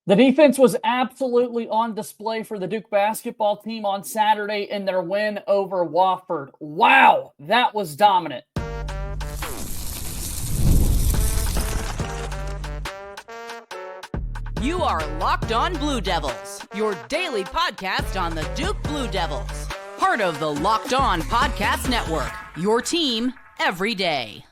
The defense was absolutely on display for the Duke basketball team on Saturday in their win over Wofford. Wow, that was dominant. You are Locked On Blue Devils, your daily podcast on the Duke Blue Devils. Part of the Locked On Podcast Network, your team every day.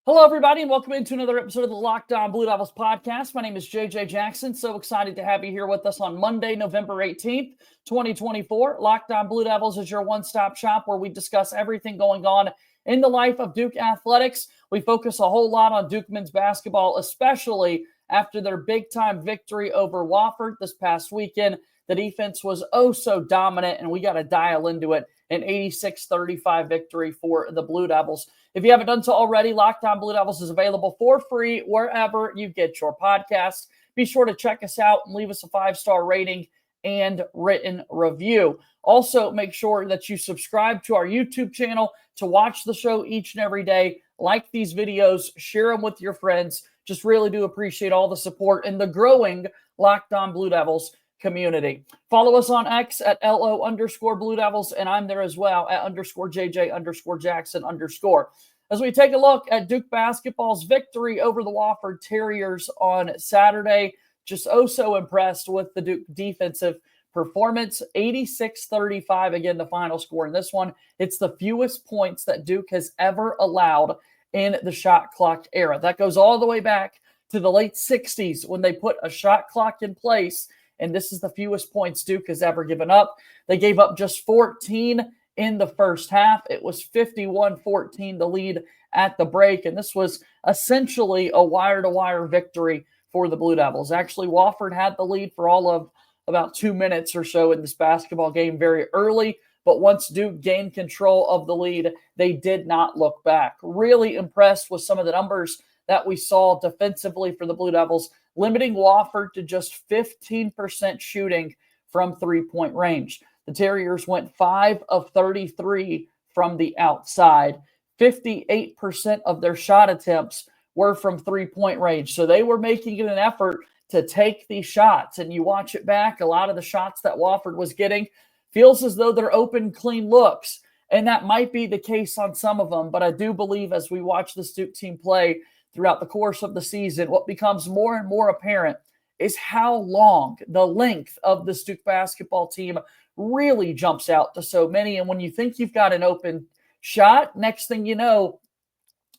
Hello, everybody, and welcome into another episode of the Locked On Blue Devils podcast. My name is JJ Jackson. So excited to have you here with us on Monday, November 18th, 2024. Locked On Blue Devils is your one-stop shop where we discuss everything going on in the life of Duke athletics. We focus a whole lot on Duke men's basketball, especially after their big-time victory over Wofford this past weekend. The defense was oh so dominant, and we got to dial into it. An 86-35 victory for the Blue Devils. If you haven't done so already, Locked On Blue Devils is available for free wherever you get your podcasts. Be sure to check us out and leave us a 5-star rating and written review. Also, make sure that you subscribe to our YouTube channel to watch the show each and every day. Like these videos, share them with your friends. Just really do appreciate all the support in the growing Locked On Blue Devils community. Follow us on X at LO_Blue Devils, and I'm there as well at _JJ_Jackson_. As we take a look at Duke basketball's victory over the Wofford Terriers on Saturday, just oh so impressed with the Duke defensive performance. 86-35, again, the final score in this one. It's the fewest points that Duke has ever allowed in the shot clock era. That goes all the way back to the late 60s when they put a shot clock in place, and this is the fewest points Duke has ever given up. They gave up just 14 in the first half. It was 51-14, the lead at the break, and this was essentially a wire-to-wire victory for the Blue Devils. Actually, Wofford had the lead for all of about 2 minutes or so in this basketball game very early, but once Duke gained control of the lead, they did not look back. Really impressed with some of the numbers that we saw defensively for the Blue Devils, limiting Wofford to just 15% shooting from three-point range. The Terriers went 5 of 33 from the outside. 58% of their shot attempts were from three-point range. So they were making it an effort to take these shots. And you watch it back, a lot of the shots that Wofford was getting feels as though they're open, clean looks. And that might be the case on some of them. But I do believe as we watch this Duke team play throughout the course of the season, what becomes more and more apparent is how long the length of this Duke basketball team really jumps out to so many. And when you think you've got an open shot, next thing you know,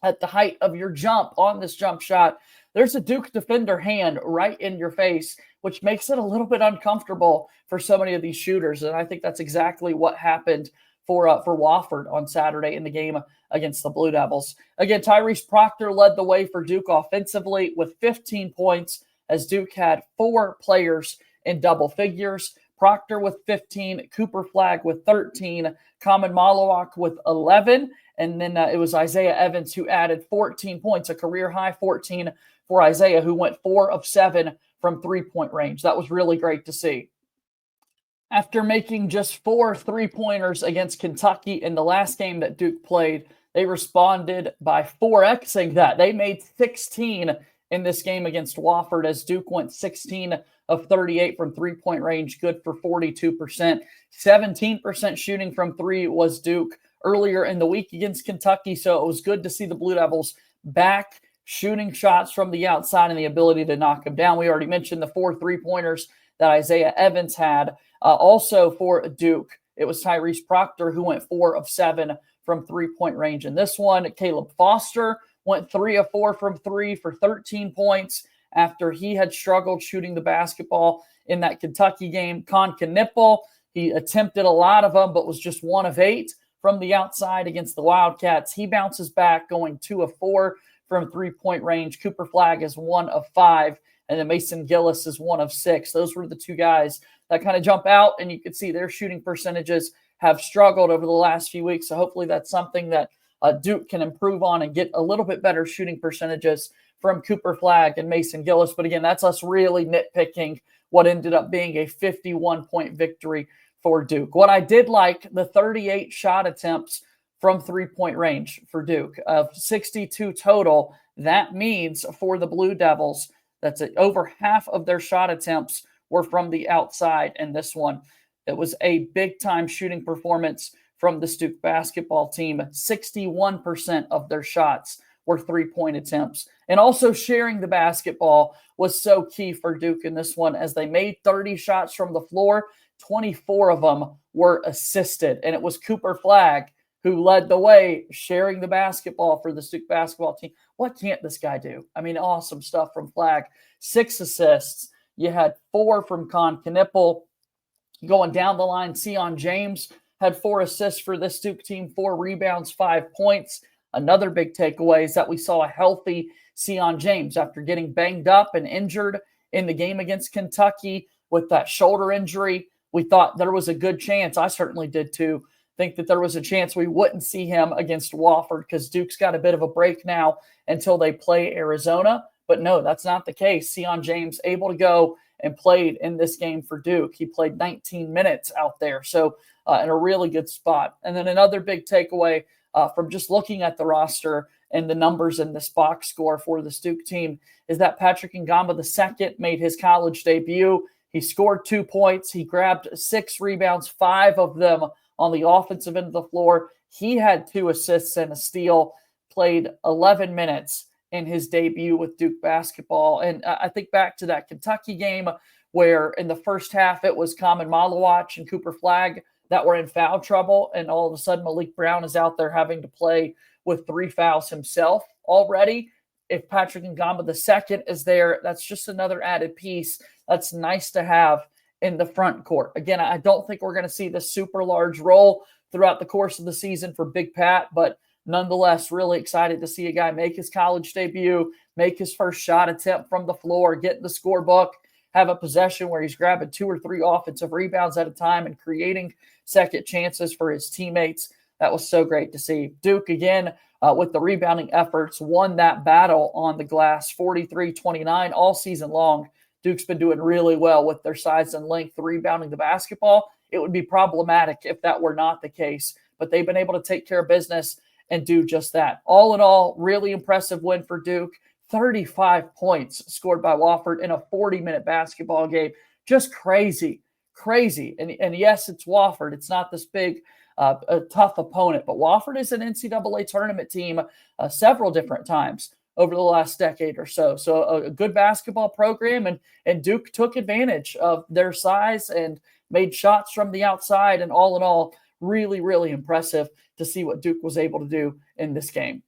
at the height of your jump on this jump shot, there's a Duke defender hand right in your face, which makes it a little bit uncomfortable for so many of these shooters. And I think that's exactly what happened for Wofford on Saturday in the game against the Blue Devils. Again, Tyrese Proctor led the way for Duke offensively with 15 points, as Duke had 4 players in double figures. Proctor with 15, Cooper Flagg with 13, Common Malawak with 11, and then it was Isaiah Evans who added 14 points, a career-high 14 for Isaiah, who went 4 of 7 from three-point range. That was really great to see. After making just 4 three-pointers against Kentucky in the last game that Duke played, they responded by 4Xing that. They made 16 in this game against Wofford, as Duke went 16 of 38 from three-point range, good for 42%. 17% shooting from three was Duke earlier in the week against Kentucky, so it was good to see the Blue Devils back shooting shots from the outside and the ability to knock them down. We already mentioned the 4 three-pointers that Isaiah Evans had. Also for Duke, it was Tyrese Proctor who went 4 of 7 from three-point range. In this one, Caleb Foster went 3 of 4 from 3 for 13 points after he had struggled shooting the basketball in that Kentucky game. Con Knipple, he attempted a lot of them, but was just 1 of 8 from the outside against the Wildcats. He bounces back, going 2 of 4 from three-point range. Cooper Flagg is 1 of 5, and then Mason Gillis is 1 of 6. Those were the 2 guys that kind of jump out, and you can see their shooting percentages have struggled over the last few weeks. So hopefully that's something that Duke can improve on and get a little bit better shooting percentages from Cooper Flagg and Mason Gillis. But again, that's us really nitpicking what ended up being a 51-point victory for Duke. What I did like, the 38 shot attempts from three-point range for Duke of 62 total. That means for the Blue Devils, That's it. Over half of their shot attempts were from the outside in this one. It was a big-time shooting performance from the Duke basketball team. 61% of their shots were three-point attempts. And also sharing the basketball was so key for Duke in this one, as they made 30 shots from the floor. 24 of them were assisted. And it was Cooper Flagg who led the way, sharing the basketball for the Duke basketball team. What can't this guy do? I mean, awesome stuff from Flagg. 6 assists. You had 4 from Con Knippel. Going down the line, Sion James had 4 assists for this Duke team, 4 rebounds, 5 points. Another big takeaway is that we saw a healthy Sion James after getting banged up and injured in the game against Kentucky with that shoulder injury. We thought there was a good chance, I certainly did too, think that there was a chance we wouldn't see him against Wofford, because Duke's got a bit of a break now until they play Arizona. But no, that's not the case. Sion James able to go and played in this game for Duke. He played 19 minutes out there, so in a really good spot. And then another big takeaway from just looking at the roster and the numbers in this box score for the Duke team is that Patrick Ngongba II made his college debut. He scored 2 points. He grabbed 6 rebounds, 5 of them on the offensive end of the floor. He had 2 assists and a steal, played 11 minutes in his debut with Duke basketball. And I think back to that Kentucky game where in the first half it was Kamen Malawach and Cooper Flagg that were in foul trouble, and all of a sudden Malik Brown is out there having to play with 3 fouls himself already. If Patrick Ngongba II is there, that's just another added piece that's nice to have in the front court. Again, I don't think we're going to see this super large role throughout the course of the season for Big Pat, but nonetheless, really excited to see a guy make his college debut, make his first shot attempt from the floor, get in the scorebook, have a possession where he's grabbing 2 or 3 offensive rebounds at a time and creating second chances for his teammates. That was so great to see. Duke, again, with the rebounding efforts, won that battle on the glass, 43-29 all season long. Duke's been doing really well with their size and length rebounding the basketball. It would be problematic if that were not the case, but they've been able to take care of business and do just that. All in all, really impressive win for Duke. 35 points scored by Wofford in a 40-minute basketball game. Just crazy. And yes, it's Wofford. It's not this big, a tough opponent, but Wofford is an NCAA tournament team several different times over the last decade or so. So a good basketball program, and Duke took advantage of their size and made shots from the outside. And all in all, really, really impressive to see what Duke was able to do in this game.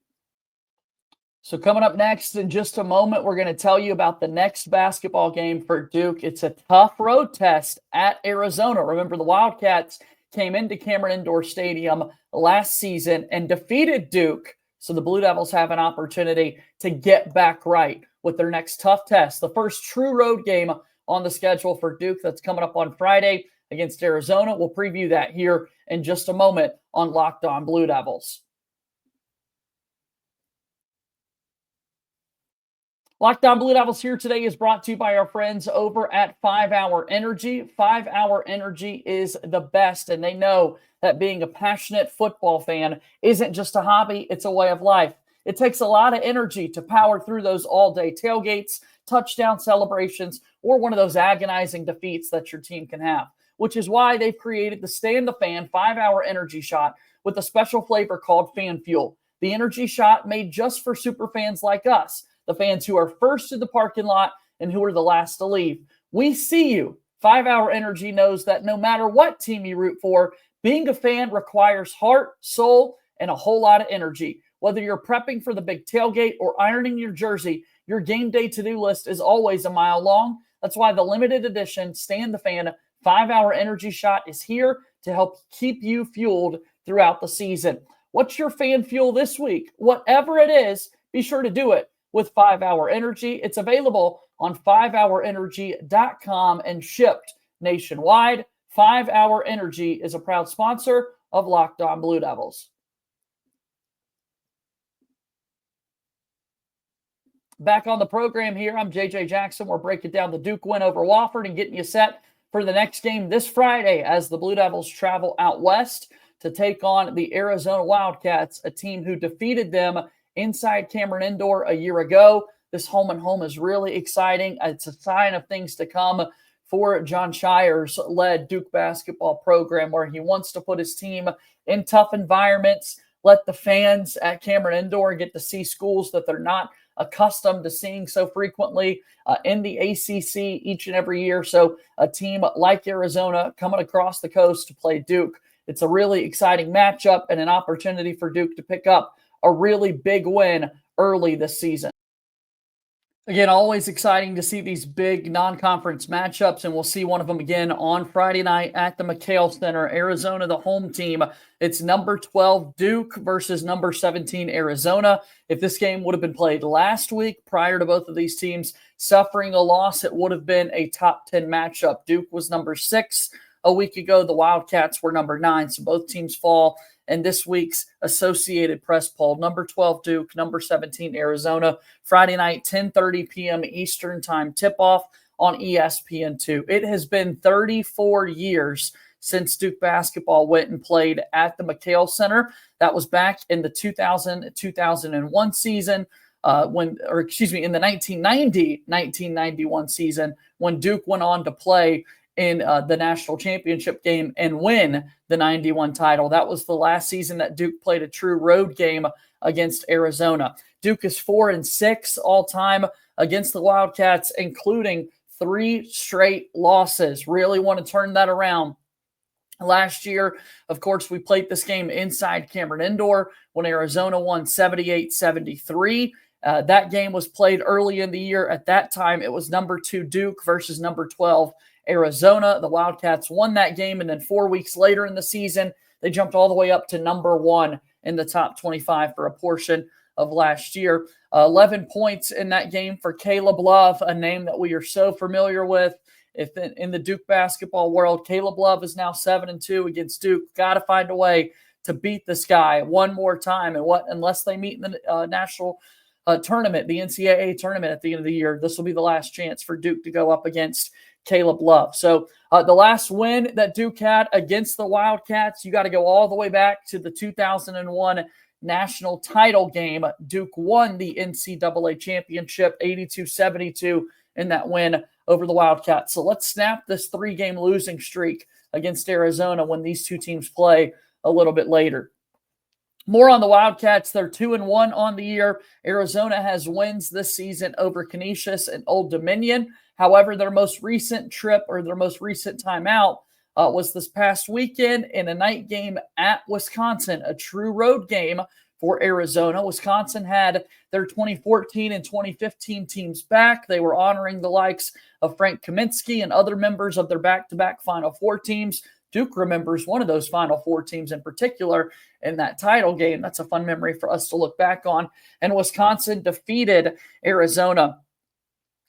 So coming up next in just a moment, we're going to tell you about the next basketball game for Duke. It's a tough road test at Arizona. Remember, the Wildcats came into Cameron Indoor Stadium last season and defeated Duke. So the Blue Devils have an opportunity to get back right with their next tough test. The first true road game on the schedule for Duke that's coming up on Friday against Arizona. We'll preview that here in just a moment on Locked On Blue Devils. Locked On Blue Devils here today is brought to you by our friends over at 5 Hour Energy. 5 Hour Energy is the best, and they know that being a passionate football fan isn't just a hobby, it's a way of life. It takes a lot of energy to power through those all-day tailgates, touchdown celebrations, or one of those agonizing defeats that your team can have, which is why they've created the Stay in the Fan 5 Hour Energy Shot with a special flavor called Fan Fuel. The energy shot made just for super fans like us, the fans who are first to the parking lot and who are the last to leave. We see you. 5 Hour Energy knows that no matter what team you root for, being a fan requires heart, soul, and a whole lot of energy. Whether you're prepping for the big tailgate or ironing your jersey, your game day to-do list is always a mile long. That's why the limited edition Stay in the Fan 5 Hour Energy Shot is here to help keep you fueled throughout the season. What's your fan fuel this week? Whatever it is, be sure to do it with 5 Hour Energy. It's available on 5hourenergy.com and shipped nationwide. 5 Hour Energy is a proud sponsor of Locked On Blue Devils. Back on the program here, I'm JJ Jackson. We're breaking down the Duke win over Wofford and getting you set for the next game this Friday as the Blue Devils travel out west to take on the Arizona Wildcats, a team who defeated them inside Cameron Indoor a year ago. this home and home is really exciting. It's a sign of things to come for John Shire's led Duke basketball program, where he wants to put his team in tough environments, let the fans at Cameron Indoor get to see schools that they're not accustomed to seeing so frequently in the ACC each and every year. So a team like Arizona coming across the coast to play Duke. It's a really exciting matchup and an opportunity for Duke to pick up a really big win early this season. Again, always exciting to see these big non-conference matchups, and we'll see one of them again on Friday night at the McHale Center. Arizona, the home team. It's number 12 Duke versus number 17 Arizona. If this game would have been played last week prior to both of these teams suffering a loss, it would have been a top 10 matchup. Duke was number 6 a week ago. The Wildcats were number 9, so both teams fall in this week's Associated Press poll. Number 12 Duke, number 17 Arizona. Friday night, 10:30 p.m. Eastern Time tip-off on ESPN2. It has been 34 years since Duke basketball went and played at the McHale Center. That was back in the 2000-2001 season, in the 1990-1991 season, when Duke went on to play in the national championship game and win the 91 title. That was the last season that Duke played a true road game against Arizona. Duke is 4-6 all time against the Wildcats, including 3 straight losses. Really want to turn that around. Last year, of course, we played this game inside Cameron Indoor when Arizona won 78-73. That game was played early in the year. At that time, it was number 2 Duke versus number 12 Arizona. The Wildcats won that game, and then 4 weeks later in the season, they jumped all the way up to number 1 in the top 25 for a portion of last year. 11 points in that game for Caleb Love, a name that we are so familiar with in the Duke basketball world. Caleb Love is now 7-2 against Duke. Got to find a way to beat this guy one more time. And unless they meet in the national tournament, the NCAA tournament at the end of the year, this will be the last chance for Duke to go up against Caleb Love. So the last win that Duke had against the Wildcats, you got to go all the way back to the 2001 national title game. Duke won the NCAA championship 82-72 in that win over the Wildcats. So let's snap this 3-game losing streak against Arizona when these two teams play a little bit later. More on the Wildcats. They're 2-1 on the year. Arizona has wins this season over Canisius and Old Dominion. However, their most recent trip or their most recent time out was this past weekend in a night game at Wisconsin, a true road game for Arizona. Wisconsin had their 2014 and 2015 teams back. They were honoring the likes of Frank Kaminsky and other members of their back-to-back Final Four teams. Duke remembers one of those Final Four teams in particular in that title game. That's a fun memory for us to look back on. And Wisconsin defeated Arizona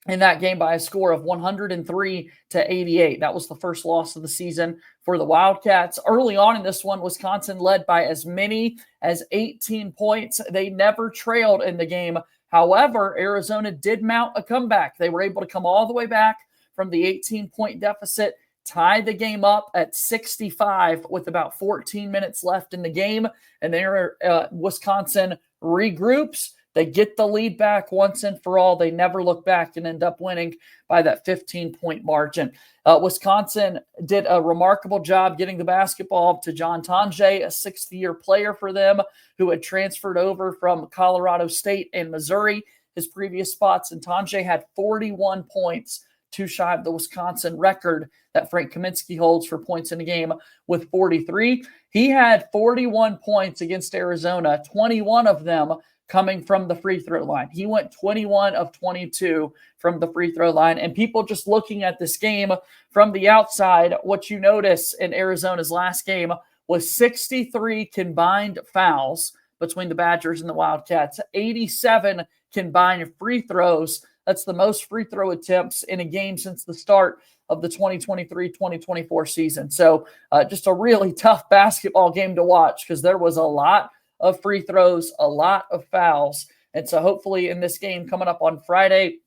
in that game by a score of 103-88. That was the first loss of the season for the Wildcats. Early on in this one, Wisconsin led by as many as 18 points. They never trailed in the game. However, Arizona did mount a comeback. They were able to come all the way back from the 18-point deficit, tie the game up at 65 with about 14 minutes left in the game. And there, Wisconsin regroups. They get the lead back once and for all. They never look back and end up winning by that 15-point margin. Wisconsin did a remarkable job getting the basketball to John Tonje, a sixth-year player for them who had transferred over from Colorado State and Missouri, his previous spots. And Tonje had 41 points, too shy of the Wisconsin record that Frank Kaminsky holds for points in a game with 43. He had 41 points against Arizona, 21 of them coming from the free throw line. He went 21 of 22 from the free throw line. And people just looking at this game from the outside, what you notice in Arizona's last game was 63 combined fouls between the Badgers and the Wildcats, 87 combined free throws. That's the most free throw attempts in a game since the start of the 2023-2024 season. So just a really tough basketball game to watch because there was a lot of free throws, a lot of fouls. And so hopefully in this game coming up on Friday,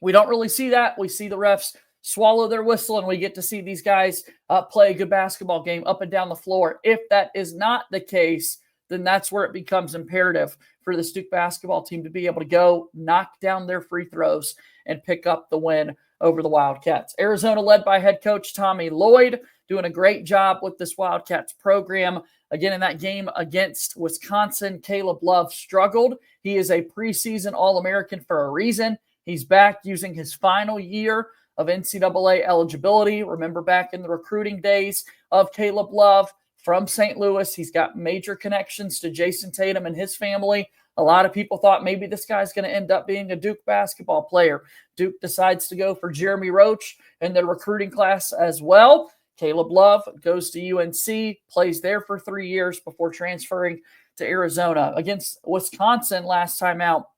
we don't really see that. We see the refs swallow their whistle and we get to see these guys play a good basketball game up and down the floor. If that is not the case, then that's where it becomes imperative for this Duke basketball team to be able to go knock down their free throws and pick up the win over the Wildcats. Arizona led by head coach Tommy Lloyd, doing a great job with this Wildcats program. Again, in that game against Wisconsin, Caleb Love struggled. He is a preseason All-American for a reason. He's back using his final year of NCAA eligibility. Remember back in the recruiting days of Caleb Love from St. Louis, he's got major connections to Jason Tatum and his family. A lot of people thought maybe this guy's going to end up being a Duke basketball player. Duke decides to go for Jeremy Roach in the recruiting class as well. Caleb Love goes to UNC, plays there for 3 years before transferring to Arizona. Against Wisconsin last time out,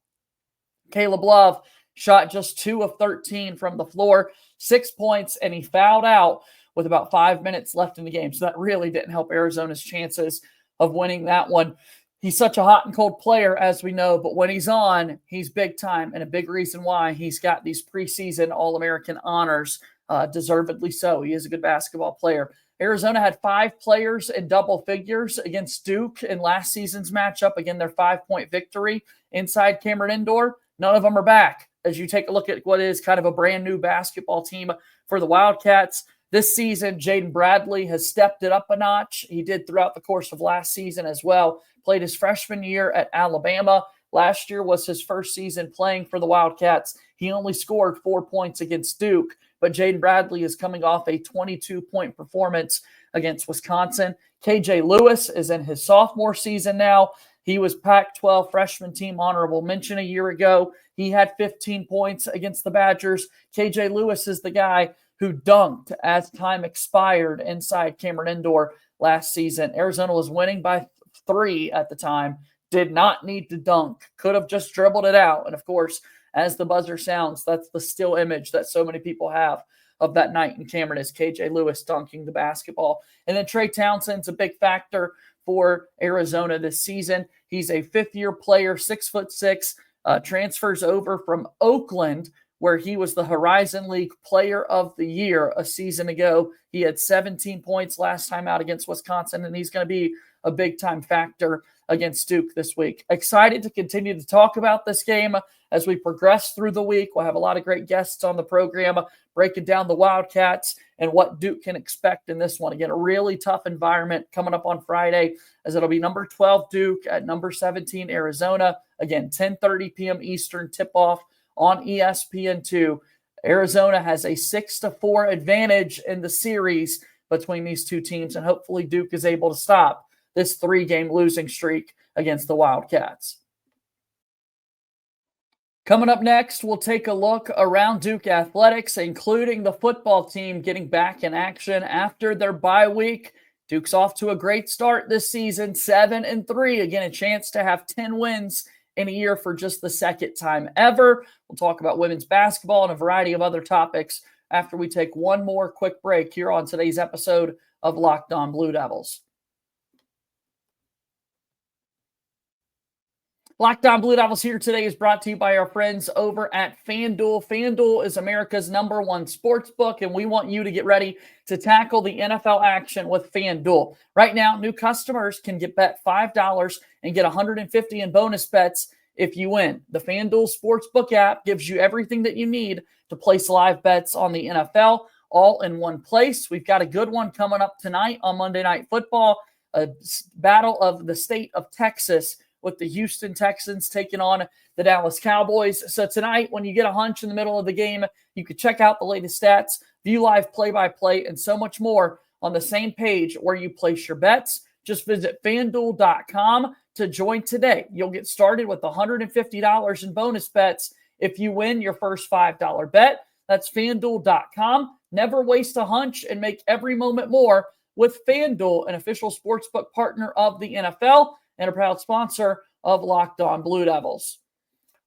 Caleb Love shot just 2 of 13 from the floor, 6 points, and he fouled out with about 5 minutes left in the game. So that really didn't help Arizona's chances of winning that one. He's such a hot and cold player, as we know, but when he's on, he's big time, and a big reason why he's got these preseason All-American honors, deservedly so. He is a good basketball player. Arizona had 5 players in double figures against Duke in last season's matchup. Again, their 5-point victory inside Cameron Indoor. None of them are back. As you take a look at what is kind of a brand new basketball team for the Wildcats, this season, Jaden Bradley has stepped it up a notch. He did throughout the course of last season as well. Played his freshman year at Alabama. Last year was his first season playing for the Wildcats. He only scored 4 points against Duke, but Jaden Bradley is coming off a 22-point performance against Wisconsin. KJ Lewis is in his sophomore season now. He was Pac-12 freshman team honorable mention a year ago. He had 15 points against the Badgers. KJ Lewis is the guy who dunked as time expired inside Cameron Indoor last season. Arizona was winning by 3 at the time, did not need to dunk, could have just dribbled it out. And of course, as the buzzer sounds, that's the still image that so many people have of that night in Cameron is KJ Lewis dunking the basketball. And then Trey Townsend's a big factor for Arizona this season. He's a fifth-year player, 6'6", transfers over from Oakland, where he was the Horizon League Player of the Year a season ago. He had 17 points last time out against Wisconsin, and he's going to be a big-time factor against Duke this week. Excited to continue to talk about this game as we progress through the week. We'll have a lot of great guests on the program breaking down the Wildcats and what Duke can expect in this one. Again, a really tough environment coming up on Friday, as it'll be number 12 Duke at number 17 Arizona. Again, 10:30 p.m. Eastern tip-off on ESPN2. Arizona has a 6-4 advantage in the series between these two teams, and hopefully Duke is able to stop this 3-game losing streak against the Wildcats. Coming up next, we'll take a look around Duke athletics, including the football team getting back in action after their bye week. Duke's off to a great start this season, 7-3. Again, a chance to have 10 wins in a year for just the second time ever. We'll talk about women's basketball and a variety of other topics after we take one more quick break here on today's episode of Locked On Blue Devils. Locked On Blue Devils here today is brought to you by our friends over at FanDuel. FanDuel is America's #1 sports book, and we want you to get ready to tackle the NFL action with FanDuel. Right now, new customers can bet $5 and get $150 in bonus bets if you win. The FanDuel Sportsbook app gives you everything that you need to place live bets on the NFL all in one place. We've got a good one coming up tonight on Monday Night Football, a battle of the state of Texas with the Houston Texans taking on the Dallas Cowboys. So tonight, when you get a hunch in the middle of the game, you can check out the latest stats, view live play-by-play, and so much more on the same page where you place your bets. Just visit FanDuel.com to join today. You'll get started with $150 in bonus bets if you win your first $5 bet. That's FanDuel.com. Never waste a hunch and make every moment more with FanDuel, an official sportsbook partner of the NFL and a proud sponsor of Locked On Blue Devils.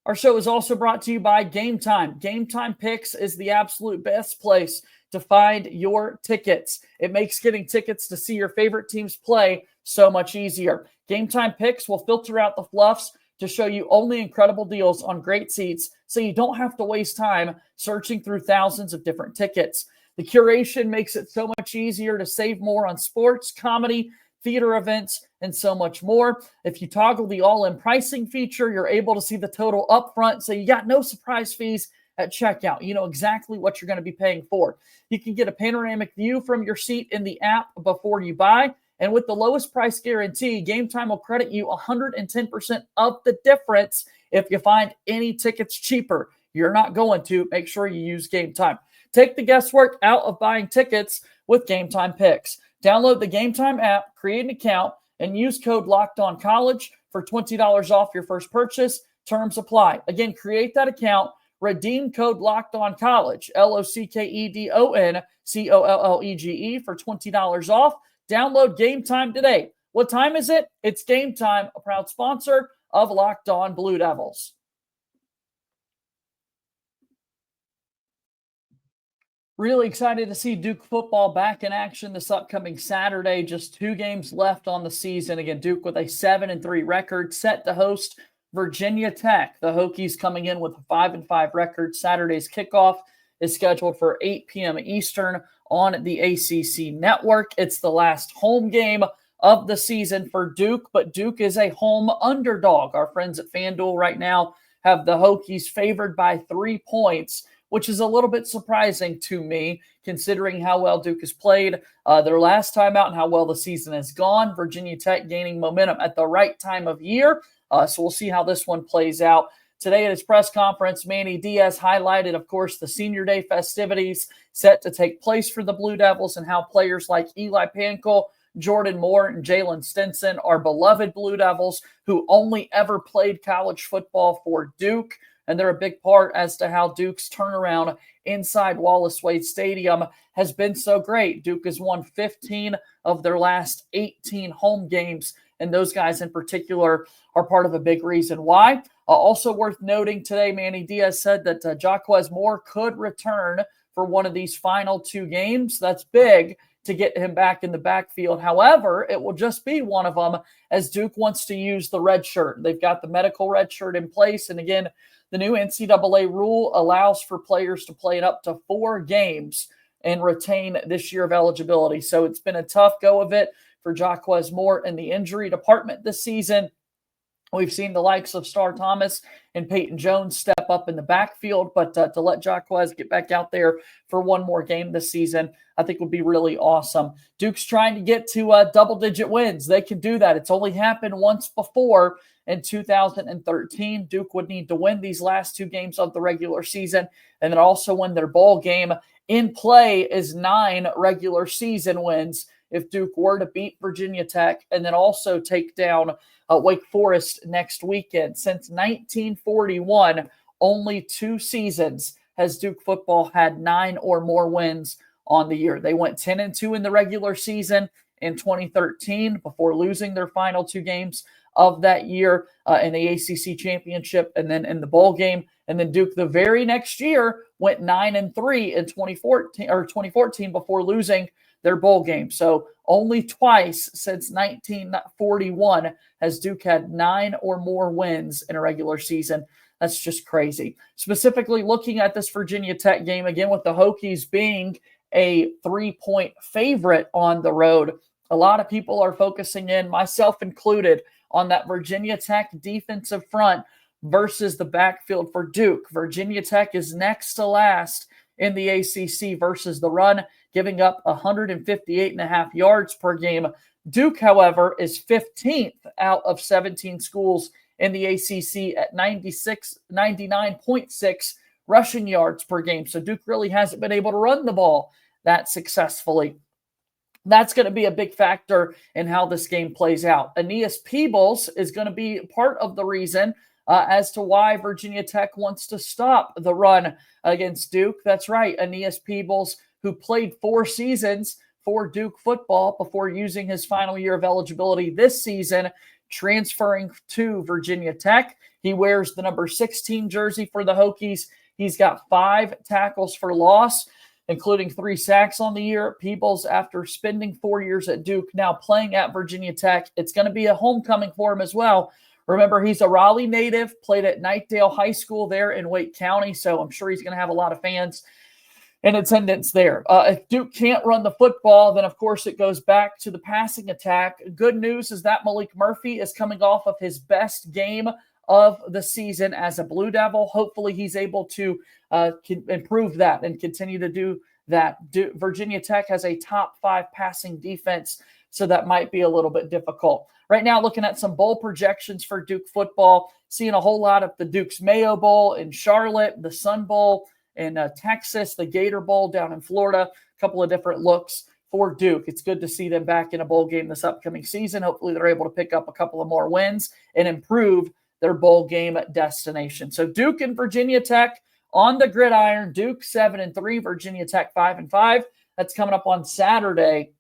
Our show is also brought to you by Game Time. Game Time Picks is the absolute best place to find your tickets. It makes getting tickets to see your favorite teams play so much easier. Game Time Picks will filter out the fluffs to show you only incredible deals on great seats, so you don't have to waste time searching through thousands of different tickets. The curation makes it so much easier to save more on sports, comedy, theater events, and so much more. If you toggle the all-in pricing feature, you're able to see the total upfront, so you got no surprise fees at checkout. You know exactly what you're going to be paying for. You can get a panoramic view from your seat in the app before you buy. And with the lowest price guarantee, Game Time will credit you 110% of the difference if you find any tickets cheaper. You're not going to. Make sure you use Game Time. Take the guesswork out of buying tickets with Game Time Picks. Download the Game Time app, create an account, and use code LOCKEDONCollege for $20 off your first purchase. Terms apply. Again, create that account. Redeem code LOCKEDONCollege, LOCKEDONCOLLEGE for $20 off. Download Game Time today. What time is it? It's Game Time, a proud sponsor of Locked On Blue Devils. Really excited to see Duke football back in action this upcoming Saturday. Just 2 games left on the season. Again, Duke with a 7-3 record, set to host Virginia Tech. The Hokies coming in with a 5-5 record. Saturday's kickoff is scheduled for 8 p.m. Eastern on the ACC network. It's the last home game of the season for Duke, but Duke is a home underdog. Our friends at FanDuel right now have the Hokies favored by 3 points, which is a little bit surprising to me, considering how well Duke has played their last time out and how well the season has gone. Virginia Tech gaining momentum at the right time of year. So we'll see how this one plays out. Today at his press conference, Manny Diaz highlighted, of course, the Senior Day festivities set to take place for the Blue Devils and how players like Eli Pankel, Jordan Moore, and Jalen Stinson are beloved Blue Devils who only ever played college football for Duke. And they're a big part as to how Duke's turnaround inside Wallace Wade Stadium has been so great. Duke has won 15 of their last 18 home games, and those guys in particular are part of a big reason why. Also worth noting today, Manny Diaz said that Jaquez Moore could return for one of these final 2 games. That's big to get him back in the backfield. However, it will just be one of them as Duke wants to use the red shirt. They've got the medical red shirt in place. And again, the new NCAA rule allows for players to play in up to 4 games and retain this year of eligibility. So it's been a tough go of it for Jaquez Moore in the injury department this season. We've seen the likes of Star Thomas and Peyton Jones step up in the backfield, but to let Jaquez get back out there for one more game this season, I think would be really awesome. Duke's trying to get to double-digit wins. They can do that. It's only happened once before in 2013. Duke would need to win these last 2 games of the regular season and then also win their bowl game. In play is 9 regular season wins if Duke were to beat Virginia Tech and then also take down Wake Forest next weekend. Since 1941, only 2 seasons has Duke football had 9 or more wins on the year. They went 10-2 in the regular season in 2013 before losing their final 2 games of that year in the ACC championship and then in the bowl game. And then Duke the very next year went 9-3 in 2014 before losing their bowl game. So only twice since 1941 has Duke had 9 or more wins in a regular season. That's just crazy. Specifically looking at this Virginia Tech game, again, with the Hokies being a 3-point favorite on the road, a lot of people are focusing in, myself included, on that Virginia Tech defensive front versus the backfield for Duke. Virginia Tech is next to last in the ACC versus the run, giving up 158.5 yards per game. Duke, however, is 15th out of 17 schools in the ACC at 99.6 rushing yards per game. So Duke really hasn't been able to run the ball that successfully. That's going to be a big factor in how this game plays out. Aeneas Peebles is going to be part of the reason as to why Virginia Tech wants to stop the run against Duke. That's right, Aeneas Peebles, who played 4 seasons for Duke football before using his final year of eligibility this season, transferring to Virginia Tech. He wears the number 16 jersey for the Hokies. He's got 5 tackles for loss, including 3 sacks on the year. Peebles, after spending 4 years at Duke, now playing at Virginia Tech. It's going to be a homecoming for him as well. Remember, he's a Raleigh native, played at Knightdale High School there in Wake County, so I'm sure he's going to have a lot of fans in attendance there. If Duke can't run the football, then of course it goes back to the passing attack. Good news is that Malik Murphy is coming off of his best game of the season as a Blue Devil. Hopefully he's able to improve that and continue to do that. Virginia Tech has a top 5 passing defense, so that might be a little bit difficult. Right now, looking at some bowl projections for Duke football, seeing a whole lot of the Duke's Mayo Bowl in Charlotte, the Sun Bowl in Texas, the Gator Bowl down in Florida, a couple of different looks for Duke. It's good to see them back in a bowl game this upcoming season. Hopefully they're able to pick up a couple of more wins and improve their bowl game destination. So Duke and Virginia Tech on the gridiron. Duke 7-3, Virginia Tech 5-5. That's coming up on Saturday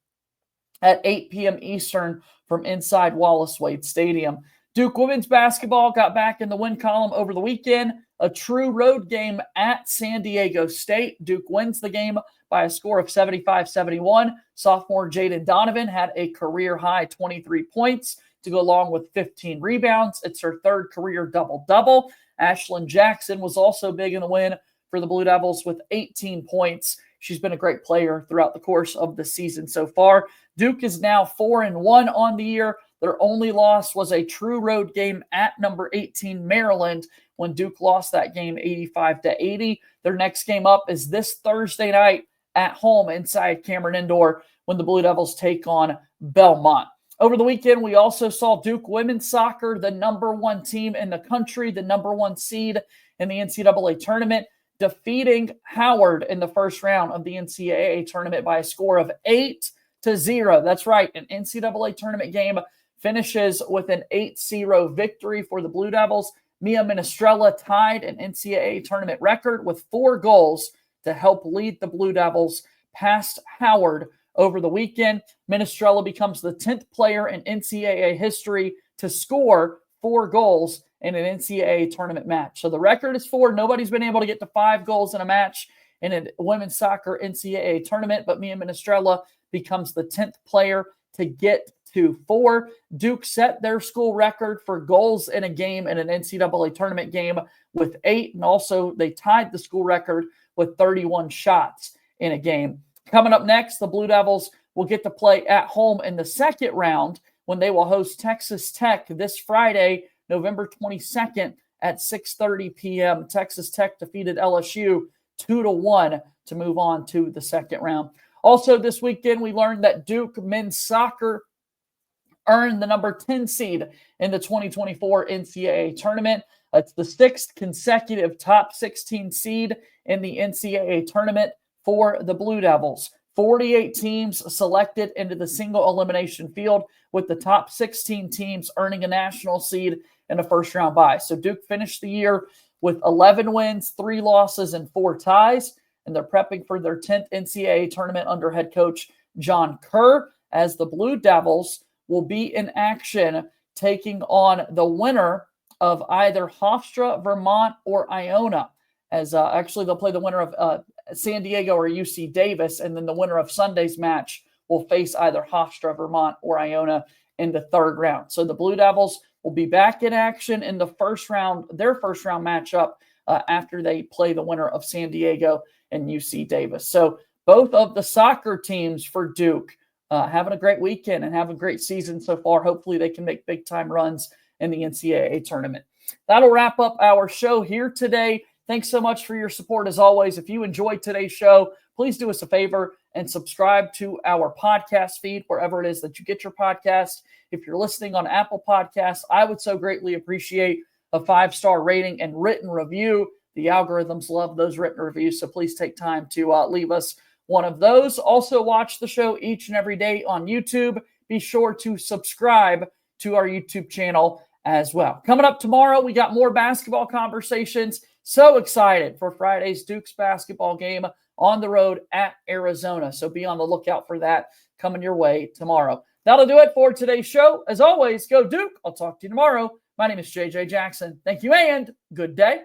at 8 p.m. Eastern from inside Wallace Wade Stadium. Duke women's basketball got back in the win column over the weekend. A true road game at San Diego State. Duke wins the game by a score of 75-71. Sophomore Jaden Donovan had a career-high 23 points to go along with 15 rebounds. It's her third career double-double. Ashlyn Jackson was also big in the win for the Blue Devils with 18 points. She's been a great player throughout the course of the season so far. Duke is now 4-1 on the year. Their only loss was a true road game at number 18 Maryland when Duke lost that game 85-80. Their next game up is this Thursday night at home inside Cameron Indoor when the Blue Devils take on Belmont. Over the weekend, we also saw Duke women's soccer, the number 1 team in the country, the number 1 seed in the NCAA tournament, defeating Howard in the first round of the NCAA tournament by a score of 8-0. That's right, an NCAA tournament game finishes with an 8-0 victory for the Blue Devils. Mia Minestrella tied an NCAA tournament record with 4 goals to help lead the Blue Devils past Howard over the weekend. Minestrella becomes the 10th player in NCAA history to score 4 goals in an NCAA tournament match. So the record is 4. Nobody's been able to get to 5 goals in a match in a women's soccer NCAA tournament, but Mia Minestrella becomes the 10th player to get to 4. Duke set their school record for goals in a game in an NCAA tournament game with 8, and also they tied the school record with 31 shots in a game. Coming up next, the Blue Devils will get to play at home in the second round when they will host Texas Tech this Friday, November 22nd at 6:30 p.m. Texas Tech defeated LSU 2-1 to move on to the second round. Also this weekend, we learned that Duke men's soccer earned the number 10 seed in the 2024 NCAA tournament. It's the 6th consecutive top 16 seed in the NCAA tournament for the Blue Devils. 48 teams selected into the single elimination field, with the top 16 teams earning a national seed in a first-round bye. So Duke finished the year with 11 wins, 3 losses, and 4 ties, and they're prepping for their 10th NCAA tournament under head coach John Kerr, as the Blue Devils will be in action taking on the winner of either Hofstra, Vermont, or Iona. As actually they'll play the winner of San Diego or UC Davis, and then the winner of Sunday's match will face either Hofstra, Vermont, or Iona in the third round. So the Blue Devils will be back in action in the first round, their first round matchup after they play the winner of San Diego and UC Davis. So both of the soccer teams for Duke having a great weekend and having a great season so far. Hopefully they can make big time runs in the NCAA tournament. That'll wrap up our show here today. Thanks so much for your support as always. If you enjoyed today's show, please do us a favor and subscribe to our podcast feed wherever it is that you get your podcast. If you're listening on Apple Podcasts, I would so greatly appreciate a 5-star rating and written review. The algorithms love those written reviews, so please take time to leave us one of those. Also, watch the show each and every day on YouTube. Be sure to subscribe to our YouTube channel as well. Coming up tomorrow, we got more basketball conversations. So excited for Friday's Duke's basketball game on the road at Arizona. So be on the lookout for that coming your way tomorrow. That'll do it for today's show. As always, go Duke. I'll talk to you tomorrow. My name is JJ Jackson. Thank you and good day.